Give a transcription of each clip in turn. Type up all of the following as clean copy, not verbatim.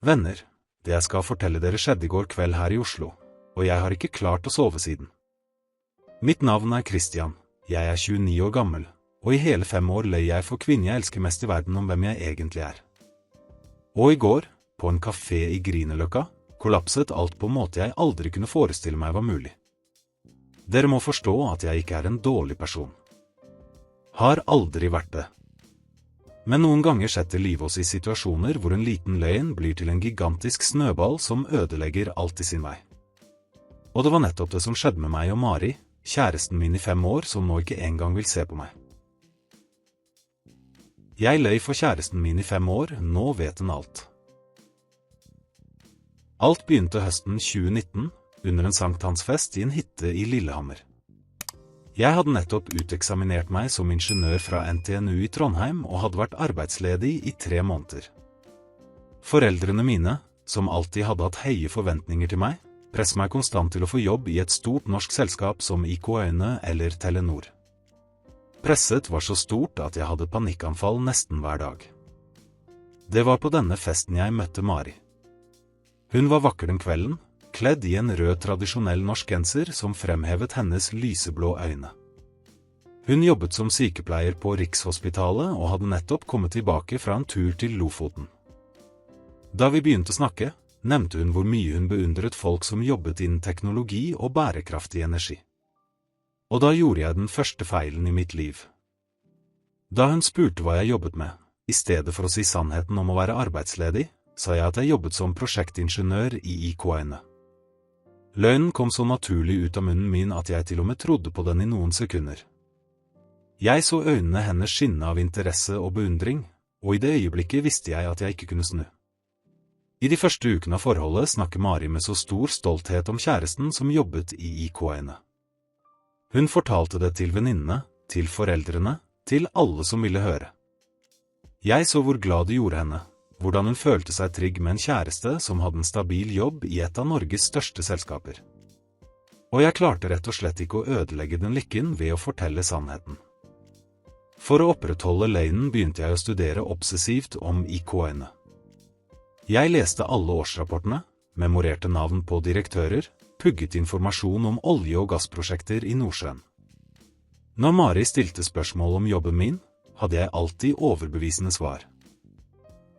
Venner, det jeg skal fortelle dere skjedde I går kveld her I Oslo, og jeg har ikke klart å sove siden. Mitt navn Christian, jeg 29 år gammel, og I hele 5 år løy jeg for kvinnen jeg elsker mest I verden om hvem jeg egentlig Og I går, på en kafé I Grünerløkka, kollapset alt på en måte jeg aldri kunne forestille meg var mulig. Dere må forstå at jeg ikke en dårlig person. Har aldri vært det. Men noen ganger setter livet oss I situasjoner hvor en liten løgn blir til en gigantisk snøball som ødelegger alt I sin vei. Og det var nettopp det som skjedde med meg og Mari, kjæresten min I 5 år som nå ikke engang vil se på meg. Jeg løy for kjæresten min I 5 år, nå vet hun alt. Alt begynte høsten 2019, under en sankthansfest I en hytte I Lillehammer. Jeg hadde nettopp uteksaminert meg som ingeniør fra NTNU I Trondheim og hadde vært arbeidsledig I 3 måneder. Foreldrene mine, som alltid hadde hatt høye forventninger til meg, presset meg konstant til å få jobb I et stort norsk selskap som IKN eller Telenor. Presset var så stort at jeg hadde panikkanfall nesten hver dag. Det var på denne festen jeg møtte Mari. Hun var vakker den kvelden, kledd I en rød tradisjonell norsk genser som fremhevet hennes lyseblå øyne. Hun jobbet som sykepleier på Rikshospitalet og hadde nettopp kommet tilbake fra en tur til Lofoten. Da vi begynte å snakke, nevnte hun hvor mye hun beundret folk som jobbet innen teknologi og bærekraftig energi. Og da gjorde jeg den første feilen I mitt liv. Da hun spurte hva jeg jobbet med, I stedet for å si sannheten om å være arbeidsledig, sa jeg at jeg jobbet som prosjektingeniør I IKN. Løgnen kom så naturlig ut av munnen min at jeg til og med trodde på den I noen sekunder. Jeg så øynene hennes skinne av interesse og beundring, og I det øyeblikket visste jeg at jeg ikke kunne snu. I de første ukene av forholdet snakket Mari med så stor stolthet om kjæresten som jobbet I IKN. Hun fortalte det til venninnene, til foreldrene, til alle som ville høre. Jeg så hvor glad det gjorde henne, hvordan hun følte seg trygg med en kjæreste som hadde en stabil jobb I et av Norges største selskaper. Og jeg klarte rett og slett ikke å ødelegge den lykken ved å fortelle sannheten. For å opprettholde løgnen begynte jeg å studere obsessivt om IKN. Jeg leste alle årsrapportene, memorerte navn på direktører, pugget informasjon om olje- og gassprosjekter I Nordsjøen. Når Mari stilte spørsmål om jobben min, hadde jeg alltid overbevisende svar.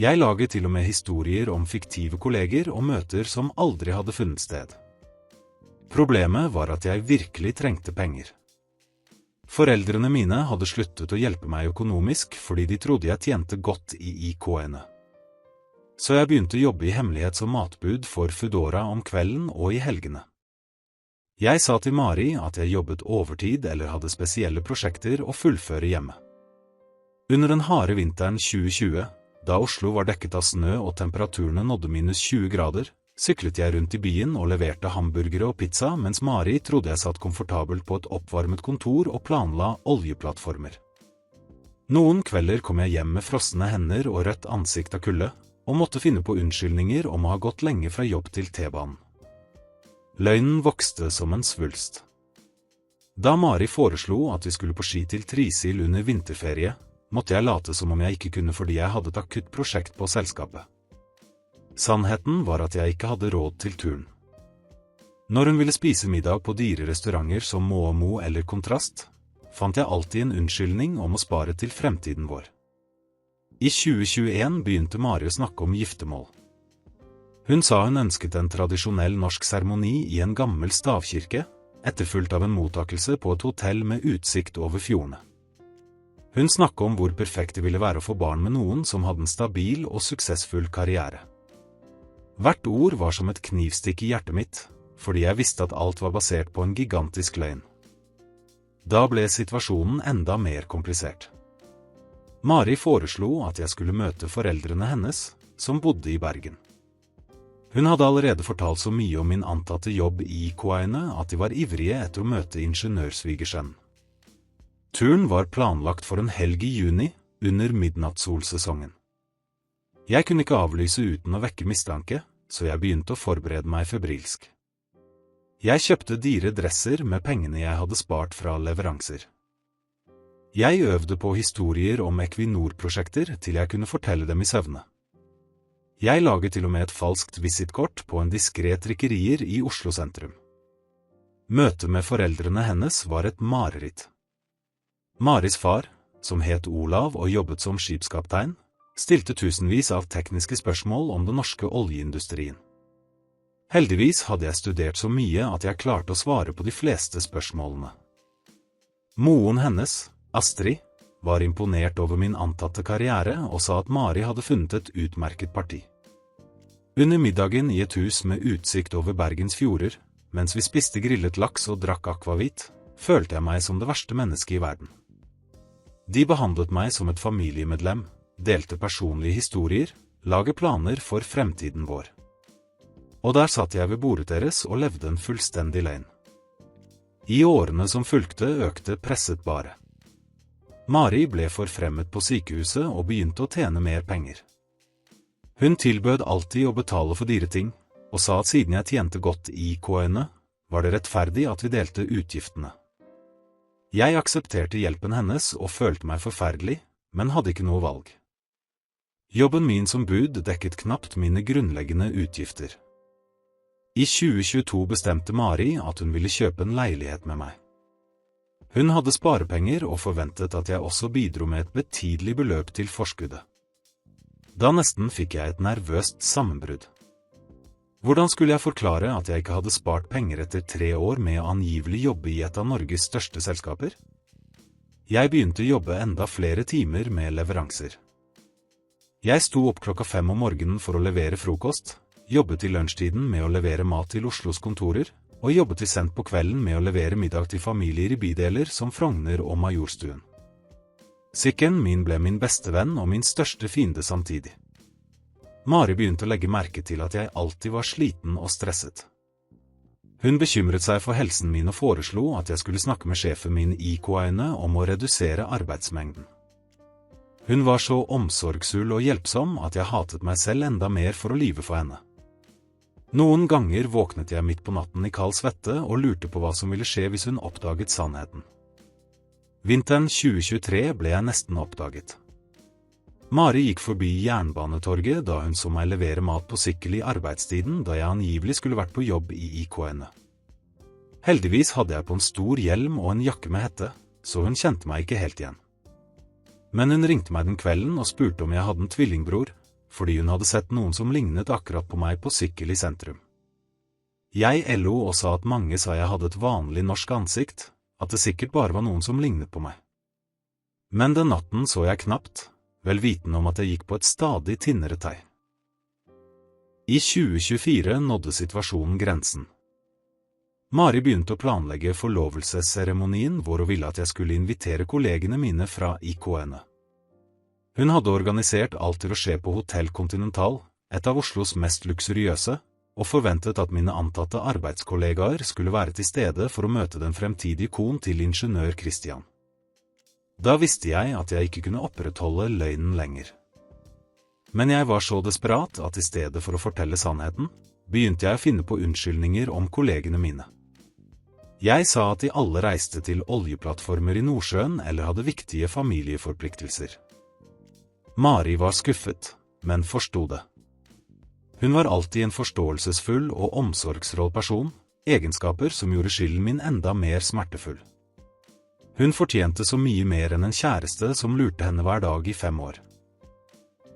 Jeg laget til og med historier om fiktive kolleger og møter som aldri hadde funnet sted. Problemet var at jeg virkelig trengte penger. Foreldrene mine hadde sluttet å hjelpe meg økonomisk fordi de trodde jeg tjente godt I IKN. Så jeg begynte å jobbe I hemmelighet som matbud for Foodora om kvelden og I helgene. Jeg sa til Mari at jeg jobbet overtid eller hadde spesielle prosjekter å fullføre hjemme. Under den harde vinteren 2020, da Oslo var dekket av snø og temperaturene nådde -20 grader, syklet jeg rundt I byen og leverte hamburgere og pizza mens Mari trodde jeg satt komfortabelt på et oppvarmet kontor og planla oljeplattformer. Noen kvelder kom jeg hjem med frosne hender og rødt ansikt av kulde, og måtte finne på unnskyldninger om å ha gått lenge fra jobb til T-banen. Løgnen vokste som en svulst. Da Mari foreslo at vi skulle på ski til Trysil under vinterferie, måtte jeg late som om jeg ikke kunne fordi jeg hadde et akutt prosjekt på selskapet. Sannheten var at jeg ikke hadde råd til turen. Når hun ville spise middag på dyre restauranter som Momo eller Kontrast, fant jeg alltid en unnskyldning om å spare til fremtiden vår. I 2021 begynte Mari å snakke om giftermål. Hun sa hun ønsket en tradisjonell norsk seremoni I en gammel stavkirke, etterfulgt av en mottakelse på et hotell med utsikt over fjordene. Hun snakket om hvor perfekt det ville være å få barn med noen som hadde en stabil og suksessfull karriere. Hvert ord var som et knivstikk I hjertet mitt, fordi jeg visste at alt var basert på en gigantisk løgn. Da ble situasjonen enda mer komplisert. Mari foreslo at jeg skulle møte foreldrene hennes, som bodde I Bergen. Hun hadde allerede fortalt så mye om min antatte jobb I IKN at de var ivrige etter å møte ingeniørsvigersønnen. Turen var planlagt for en helg I juni, under midnattssolsesongen. Jeg kunne ikke avlyse uten å vekke mistanke, så jeg begynte å forberede meg febrilsk. Jeg kjøpte dyre dresser med pengene jeg hadde spart fra leveranser. Jeg øvde på historier om Equinor-prosjekter til jeg kunne fortelle dem I søvne. Jeg laget til og med et falskt visitkort på en diskret trykkerier i Oslo sentrum. Møtet med foreldrene hennes var et mareritt. Maris far, som het Olav og jobbet som skipskaptein, stilte tusenvis av tekniske spørsmål om den norske oljeindustrien. Heldigvis hadde jeg studert så mye at jeg klarte å svare på de fleste spørsmålene. Moren hennes, Astrid, var imponert over min antatte karriere og sa at Mari hadde funnet et utmerket parti. Under middagen i et hus med utsikt over Bergens fjorder, mens vi spiste grillet laks og drakk akvavit, følte jeg meg som det verste mennesket i verden. De behandlet meg som et familiemedlem, delte personlige historier, laget planer for fremtiden vår. Og der satt jeg ved bordet deres og levde en fullstendig løgn. I årene som fulgte økte presset bare. Mari ble forfremmet på sykehuset og begynte å tjene mer penger. Hun tilbød alltid å betale for dyre ting, og sa at siden jeg tjente godt i IK-ene, var det rettferdig at vi delte utgiftene. Jeg aksepterte hjelpen hennes og følte meg forferdelig, men hadde ikke noe valg. Jobben min som bud dekket knapt mine grunnleggende utgifter. I 2022 bestemte Mari at hun ville kjøpe en leilighet med meg. Hun hadde sparepenger og forventet at jeg også bidro med et betydelig beløp til forskuddet. Da nesten fikk jeg et nervøst sammenbrudd. Hvordan skulle jeg forklare at jeg ikke hadde spart penger etter 3 år med å angivelig jobbe i et av Norges største selskaper? Jeg begynte å jobbe enda flere timer med leveranser. Jeg sto opp 5:00 om morgenen for å levere frokost, jobbet i lunsjtiden med å levere mat til Oslos kontorer, og jobbet til sent på kvelden med å levere middag til familier i bydeler som Frogner og Majorstuen. Sykken min ble min beste venn og min største fiende samtidig. Mari begynte å legge merke til at jeg alltid var sliten og stresset. Hun bekymret seg for helsen min og foreslo at jeg skulle snakke med sjefen min i IK-ene om å redusere arbeidsmengden. Hun var så omsorgsfull og hjelpsom at jeg hatet meg selv enda mer for å lyve for henne. Noen ganger våknet jeg midt på natten i kald svette og lurte på hva som ville skje hvis hun oppdaget sannheten. Vinteren 2023 ble jeg nesten oppdaget. Mari gikk forbi Jernbanetorget da hun så meg levere mat på sykkel i arbeidstiden da jeg angivelig skulle vært på jobb i IK-ene. Heldigvis hadde jeg på en stor hjelm og en jakke med hette, så hun kjente meg ikke helt igjen. Men hun ringte meg den kvelden og spurte om jeg hadde en tvillingbror, fordi hun hadde sett noen som lignet akkurat på meg på sykkel i sentrum. Jeg lo og sa at mange sa jeg hadde et vanlig norsk ansikt, at det sikkert bare var noen som lignet på meg. Men den natten så jeg knapt, vel vitende om at jeg gikk på et stadig tynnere tei. I 2024 nådde situasjonen grensen. Mari begynte å planlegge forlovelsesseremonien hvor hun ville at jeg skulle invitere kollegene mine fra IK-ene. Hun hadde organisert alt til å skje på Hotell Continental, et av Oslos mest luksuriøse, og forventet at mine antatte arbeidskollegaer skulle være til stede for å møte den fremtidige kon til ingeniør Christian. Da visste jeg at jeg ikke kunne opprettholde løgnen lenger. Men jeg var så desperat at i stedet for å fortelle sannheten, begynte jeg å finne på unnskyldninger om kollegene mine. Jeg sa at de alle reiste til oljeplattformer i Nordsjøen eller hadde viktige familieforpliktelser. Mari var skuffet, men forsto det. Hun var alltid en forståelsesfull og omsorgsfull person, egenskaper som gjorde skylden min enda mer smertefull. Hun fortjente så mye mer enn en kjæreste som lurte henne hver dag i 5 år.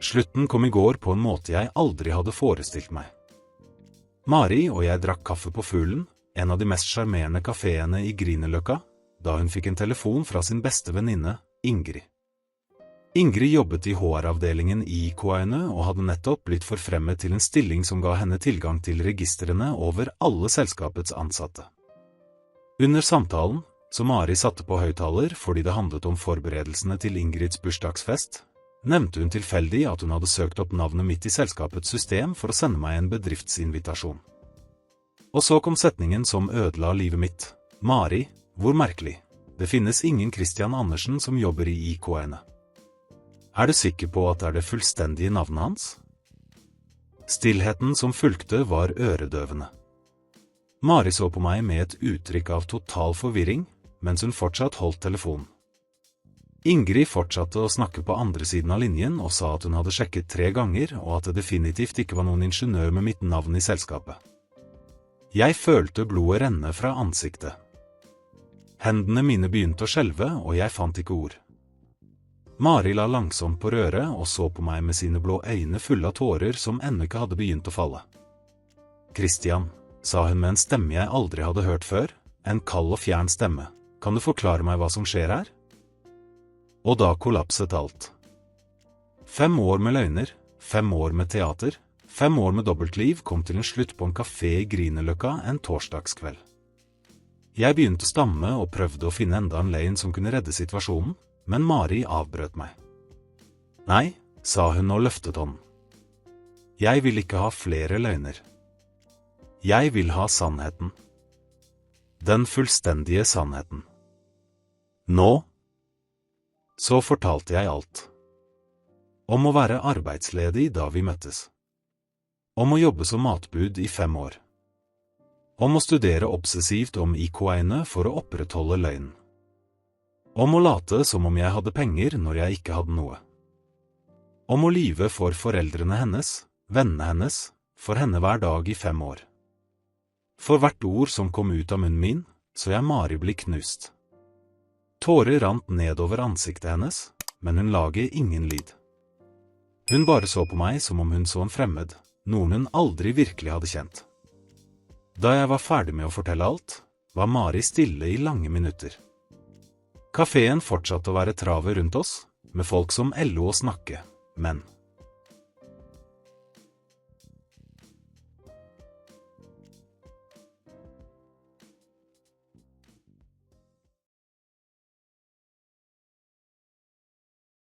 Slutten kom i går på en måte jeg aldri hadde forestilt meg. Mari og jeg drakk kaffe på Fuglen, en av de mest sjarmerende kaféene i Grünerløkka, da hun fikk en telefon fra sin beste venninne, Ingrid. Ingrid jobbet i HR-avdelingen i IK-ene og hadde nettopp blitt forfremmet til en stilling som ga henne tilgang til registrene over alle selskapets ansatte. Under samtalen, som Mari satte på høyttaler fordi det handlet om forberedelsene til Ingrids bursdagsfest, nevnte hun tilfeldig at hun hadde søkt opp navnet mitt i selskapets system for å sende meg en bedriftsinvitasjon. Og så kom setningen som ødela livet mitt. Mari, hvor merkelig. Det finnes ingen Christian Andersen som jobber i IK-ene. Er du sikker på at det er det fullstendige navnet hans? Stillheten som fulgte var øredøvende. Mari så på meg med et uttrykk av total forvirring, mens hun fortsatt holdt telefonen. Ingrid fortsatte å snakke på andre siden av linjen og sa at hun hadde sjekket 3 ganger og at det definitivt ikke var noen ingeniør med mitt navn i selskapet. Jeg følte blodet renne fra ansiktet. Hendene mine begynte å skjelve, og jeg fant ikke ord. Mari la langsomt på røret og så på meg med sine blå øyne fulle av tårer som ennå ikke hadde begynt å falle. «Christian», sa hun med en stemme jeg aldri hadde hørt før, en kald og fjern stemme, «kan du forklare meg hva som skjer her?» Og da kollapset alt. 5 år med løgner, 5 år med teater, 5 år med dobbeltliv kom til en slutt på en kafé i Grünerløkka en torsdagskveld. Jeg begynte å stamme og prøvde å finne enda en løgn som kunne redde situasjonen, men Mari avbrøt meg. «Nei», sa hun og løftet hånden. «Jeg vil ikke ha flere løgner. Jeg vil ha sannheten. Den fullstendige sannheten. Nå?» Så fortalte jeg alt. Om å være arbeidsledig da vi møttes. Om å jobbe som matbud i 5 år. Om å studere obsessivt om IQ-ene for å opprettholde løgnen. Om å late som om jeg hadde penger når jeg ikke hadde noe. Om å lyve for foreldrene hennes, vennene hennes, for henne hver dag i 5 år. For hvert ord som kom ut av munnen min, så jeg Mari bli knust. Tårer rant nedover ansiktet hennes, men hun laget ingen lyd. Hun bare så på meg som om hun så en fremmed, noen hun aldri virkelig hadde kjent. Da jeg var ferdig med å fortelle alt, var Mari stille i lange minutter. Kaféen fortsatte å være travet rundt oss, med folk som lo og snakke, men